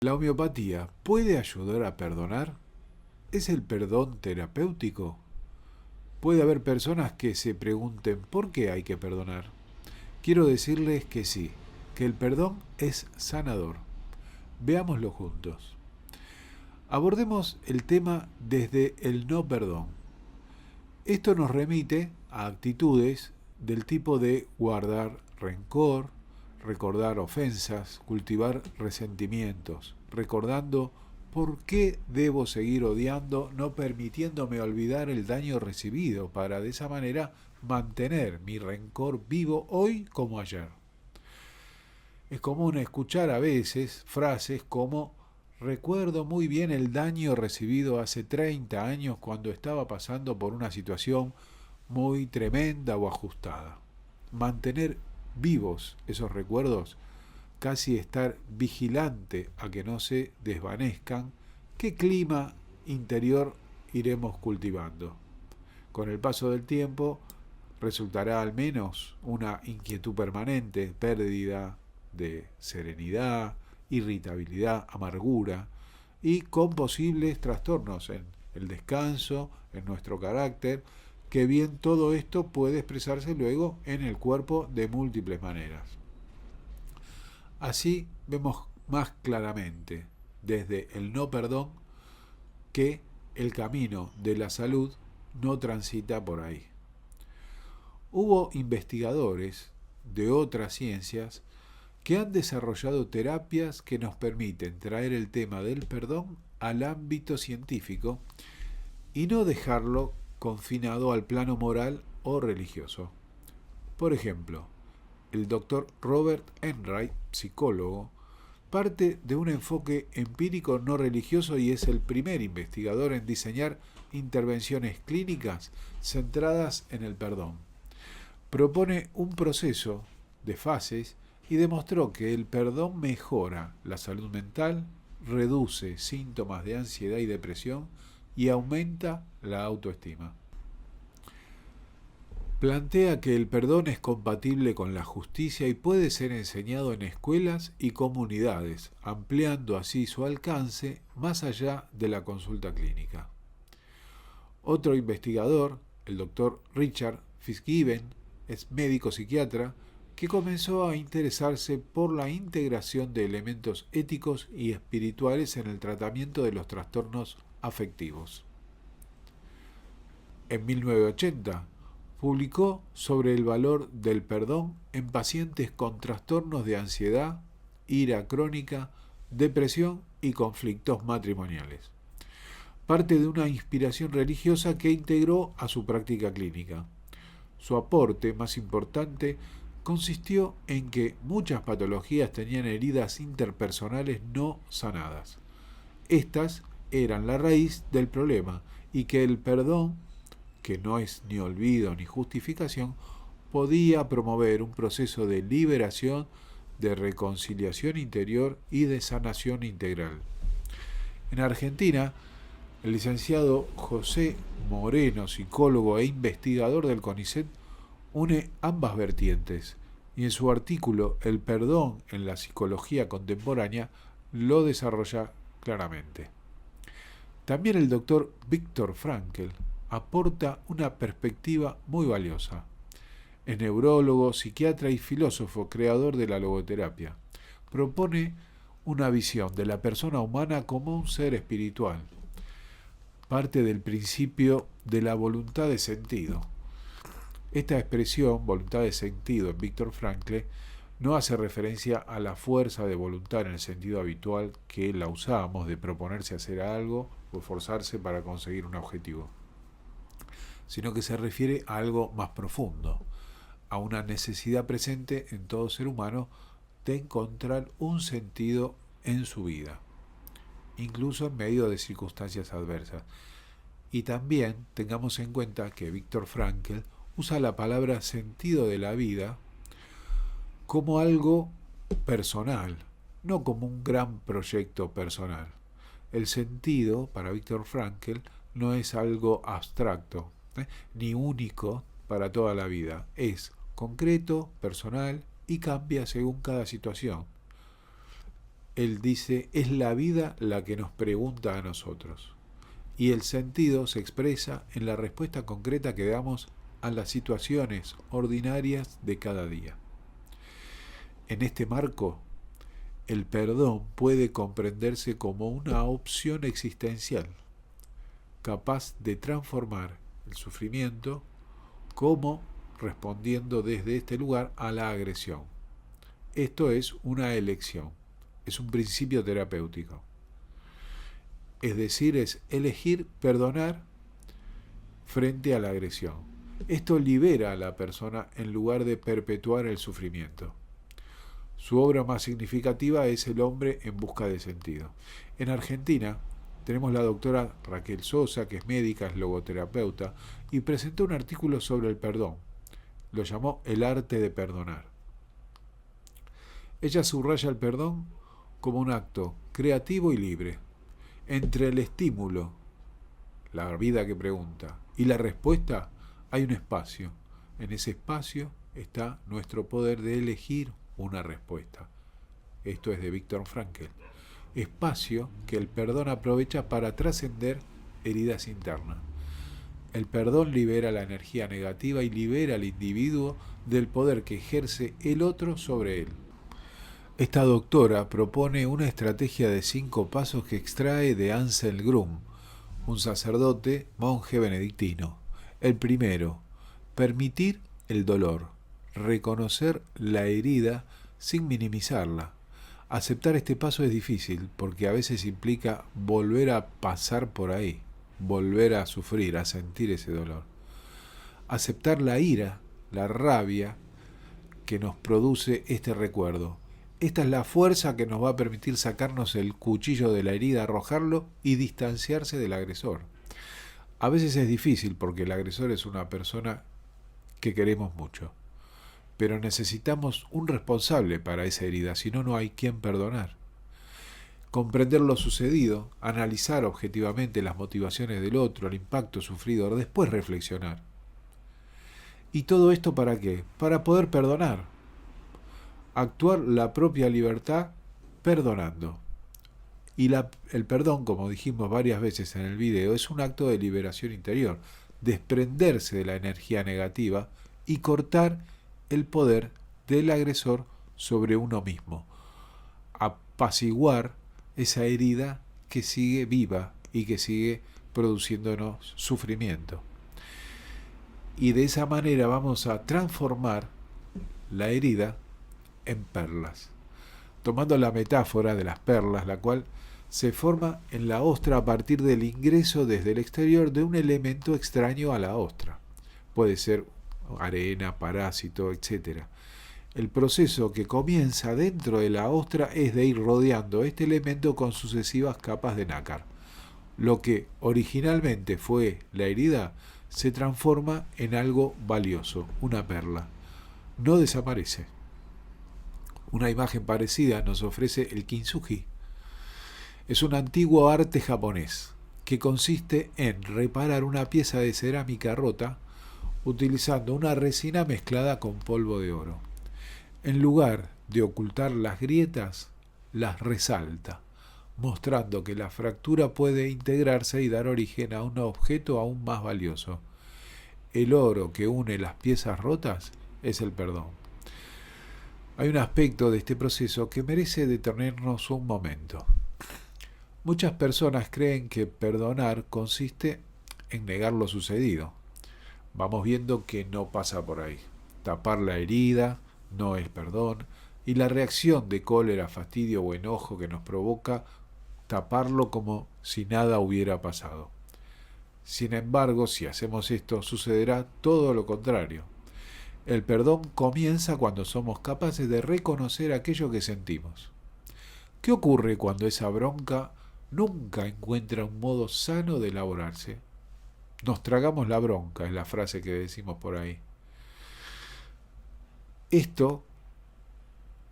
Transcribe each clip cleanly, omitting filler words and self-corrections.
¿La homeopatía puede ayudar a perdonar? ¿Es el perdón terapéutico? Puede haber personas que se pregunten ¿por qué hay que perdonar? Quiero decirles que sí, que el perdón es sanador. Veámoslo juntos. Abordemos el tema desde el no perdón. Esto nos remite a actitudes del tipo de guardar rencor, recordar ofensas, cultivar resentimientos, recordando por qué debo seguir odiando, no permitiéndome olvidar el daño recibido para de esa manera mantener mi rencor vivo hoy como ayer. Es común escuchar a veces frases como recuerdo muy bien el daño recibido hace 30 años cuando estaba pasando por una situación muy tremenda o ajustada. Mantener vivos esos recuerdos, casi estar vigilante a que no se desvanezcan, ¿qué clima interior iremos cultivando? Con el paso del tiempo resultará al menos una inquietud permanente, pérdida de serenidad, irritabilidad, amargura y con posibles trastornos en el descanso, en nuestro carácter, que bien todo esto puede expresarse luego en el cuerpo de múltiples maneras. Así vemos más claramente desde el no perdón que el camino de la salud no transita por ahí. Hubo investigadores de otras ciencias que han desarrollado terapias que nos permiten traer el tema del perdón al ámbito científico y no dejarlo confinado al plano moral o religioso. Por ejemplo, el doctor Robert Enright, psicólogo, parte de un enfoque empírico no religioso y es el primer investigador en diseñar intervenciones clínicas centradas en el perdón. Propone un proceso de fases y demostró que el perdón mejora la salud mental, reduce síntomas de ansiedad y depresión y aumenta la autoestima. Plantea que el perdón es compatible con la justicia y puede ser enseñado en escuelas y comunidades, ampliando así su alcance más allá de la consulta clínica. Otro investigador, el doctor Richard Fitzgibbon, es médico psiquiatra, que comenzó a interesarse por la integración de elementos éticos y espirituales en el tratamiento de los trastornos afectivos. En 1980, publicó sobre el valor del perdón en pacientes con trastornos de ansiedad, ira crónica, depresión y conflictos matrimoniales. Parte de una inspiración religiosa que integró a su práctica clínica. Su aporte más importante consistió en que muchas patologías tenían heridas interpersonales no sanadas. Estas eran la raíz del problema y que el perdón, que no es ni olvido ni justificación, podía promover un proceso de liberación, de reconciliación interior y de sanación integral. En Argentina, el licenciado José Moreno, psicólogo e investigador del CONICET, une ambas vertientes y en su artículo El perdón en la psicología contemporánea lo desarrolla claramente. También el doctor Viktor Frankl aporta una perspectiva muy valiosa. Es neurólogo, psiquiatra y filósofo creador de la logoterapia. Propone una visión de la persona humana como un ser espiritual. Parte del principio de la voluntad de sentido. Esta expresión, voluntad de sentido, en Viktor Frankl, no hace referencia a la fuerza de voluntad en el sentido habitual que la usamos de proponerse hacer algo o esforzarse para conseguir un objetivo, sino que se refiere a algo más profundo, a una necesidad presente en todo ser humano de encontrar un sentido en su vida, incluso en medio de circunstancias adversas. Y también tengamos en cuenta que Viktor Frankl usa la palabra sentido de la vida como algo personal, no como un gran proyecto personal. El sentido, para Viktor Frankl, no es algo abstracto, ni único para toda la vida. Es concreto, personal y cambia según cada situación. él dice, es la vida la que nos pregunta a nosotros. Y el sentido se expresa en la respuesta concreta que damos a las situaciones ordinarias de cada día. En este marco, el perdón puede comprenderse como una opción existencial, capaz de transformar el sufrimiento como respondiendo desde este lugar a la agresión. Esto es una elección, es un principio terapéutico. Es decir, es elegir perdonar frente a la agresión. Esto libera a la persona en lugar de perpetuar el sufrimiento. Su obra más significativa es El hombre en busca de sentido. En Argentina tenemos la doctora Raquel Sosa, que es médica, es logoterapeuta, y presentó un artículo sobre el perdón. Lo llamó El arte de perdonar. Ella subraya el perdón como un acto creativo y libre. Entre el estímulo, la vida que pregunta, y la respuesta hay un espacio. En ese espacio está nuestro poder de elegir una respuesta. Esto es de Viktor Frankl. Espacio que el perdón aprovecha para trascender heridas internas. El perdón libera la energía negativa y libera al individuo del poder que ejerce el otro sobre él. Esta doctora propone una estrategia de 5 pasos que extrae de Ansel Grum, un sacerdote monje benedictino. El primero, permitir el dolor, reconocer la herida sin minimizarla. Aceptar este paso es difícil porque a veces implica volver a pasar por ahí, volver a sufrir, a sentir ese dolor. Aceptar la ira, la rabia que nos produce este recuerdo. Esta es la fuerza que nos va a permitir sacarnos el cuchillo de la herida, arrojarlo y distanciarse del agresor. A veces es difícil porque el agresor es una persona que queremos mucho, pero necesitamos un responsable para esa herida, si no, no hay quien perdonar. Comprender lo sucedido, analizar objetivamente las motivaciones del otro, el impacto sufrido, después reflexionar. ¿Y todo esto para qué? Para poder perdonar. Actuar la propia libertad perdonando. Y el perdón, como dijimos varias veces en el video, es un acto de liberación interior, desprenderse de la energía negativa y cortar el poder del agresor sobre uno mismo, apaciguar esa herida que sigue viva y que sigue produciéndonos sufrimiento. Y de esa manera vamos a transformar la herida en perlas, tomando la metáfora de las perlas, la cual se forma en la ostra a partir del ingreso desde el exterior de un elemento extraño a la ostra. Puede ser arena, parásito, etc. El proceso que comienza dentro de la ostra es de ir rodeando este elemento con sucesivas capas de nácar. Lo que originalmente fue la herida se transforma en algo valioso, una perla. No desaparece. Una imagen parecida nos ofrece el kintsugi. Es un antiguo arte japonés que consiste en reparar una pieza de cerámica rota utilizando una resina mezclada con polvo de oro. En lugar de ocultar las grietas, las resalta, mostrando que la fractura puede integrarse y dar origen a un objeto aún más valioso. El oro que une las piezas rotas es el perdón. Hay un aspecto de este proceso que merece detenernos un momento. Muchas personas creen que perdonar consiste en negar lo sucedido. Vamos viendo que no pasa por ahí. Tapar la herida no es perdón, y la reacción de cólera, fastidio o enojo que nos provoca taparlo como si nada hubiera pasado. Sin embargo, si hacemos esto, sucederá todo lo contrario. El perdón comienza cuando somos capaces de reconocer aquello que sentimos. ¿Qué ocurre cuando esa bronca nunca encuentra un modo sano de elaborarse? Nos tragamos la bronca, es la frase que decimos por ahí. Esto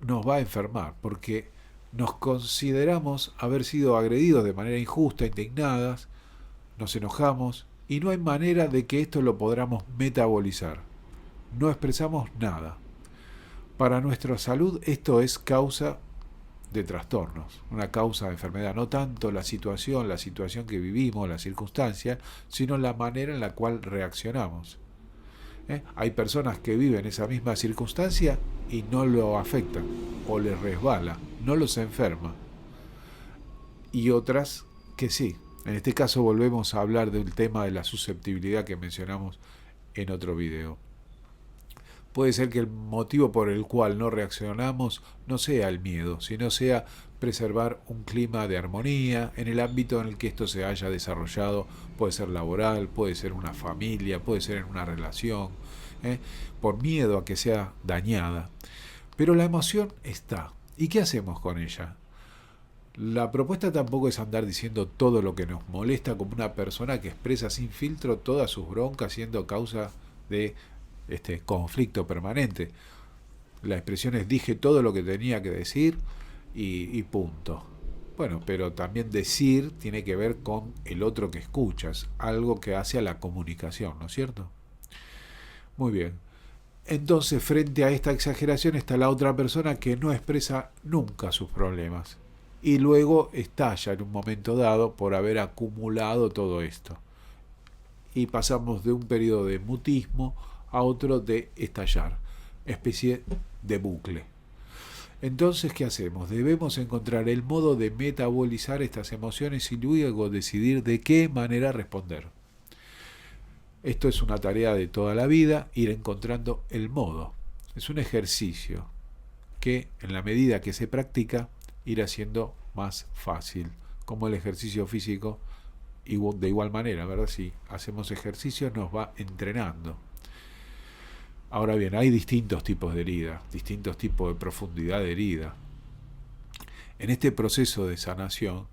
nos va a enfermar porque nos consideramos haber sido agredidos de manera injusta, indignadas, nos enojamos y no hay manera de que esto lo podamos metabolizar. No expresamos nada. Para nuestra salud esto es causa de trastornos, una causa de enfermedad, no tanto la situación que vivimos, la circunstancia, sino la manera en la cual reaccionamos. Hay personas que viven esa misma circunstancia y no lo afectan, o les resbala, no los enferma, y otras que sí. En este caso volvemos a hablar del tema de la susceptibilidad que mencionamos en otro video. Puede ser que el motivo por el cual no reaccionamos no sea el miedo, sino sea preservar un clima de armonía en el ámbito en el que esto se haya desarrollado. Puede ser laboral, puede ser una familia, puede ser en una relación, por miedo a que sea dañada. Pero la emoción está. ¿Y qué hacemos con ella? La propuesta tampoco es andar diciendo todo lo que nos molesta como una persona que expresa sin filtro todas sus broncas siendo causa de conflicto permanente. La expresión es dije todo lo que tenía que decir y punto. Bueno, pero también decir tiene que ver con el otro que escuchas, algo que hace a la comunicación, ¿no es cierto? Muy bien. Entonces, frente a esta exageración está la otra persona que no expresa nunca sus problemas y luego estalla en un momento dado por haber acumulado todo esto. Y pasamos de un periodo de mutismo a otro de estallar, especie de bucle. Entonces, ¿qué hacemos? Debemos encontrar el modo de metabolizar estas emociones y luego decidir de qué manera responder. Esto es una tarea de toda la vida, ir encontrando el modo. Es un ejercicio que, en la medida que se practica, irá siendo más fácil, como el ejercicio físico, de igual manera, ¿verdad? Si hacemos ejercicio nos va entrenando. Ahora bien, hay distintos tipos de herida, distintos tipos de profundidad de herida. En este proceso de sanación,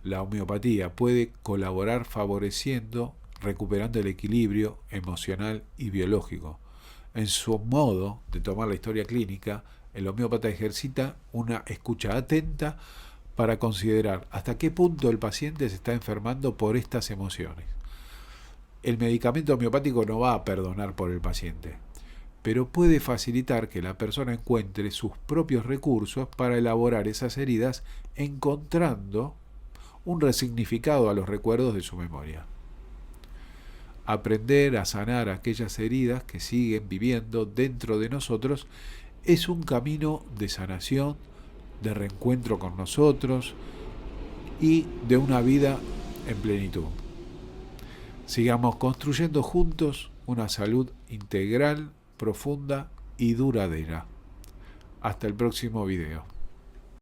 la homeopatía puede colaborar favoreciendo, recuperando el equilibrio emocional y biológico. En su modo de tomar la historia clínica, el homeópata ejercita una escucha atenta para considerar hasta qué punto el paciente se está enfermando por estas emociones. El medicamento homeopático no va a perdonar por el paciente, pero puede facilitar que la persona encuentre sus propios recursos para elaborar esas heridas, encontrando un resignificado a los recuerdos de su memoria. Aprender a sanar aquellas heridas que siguen viviendo dentro de nosotros es un camino de sanación, de reencuentro con nosotros y de una vida en plenitud. Sigamos construyendo juntos una salud integral, profunda y duradera. Hasta el próximo video.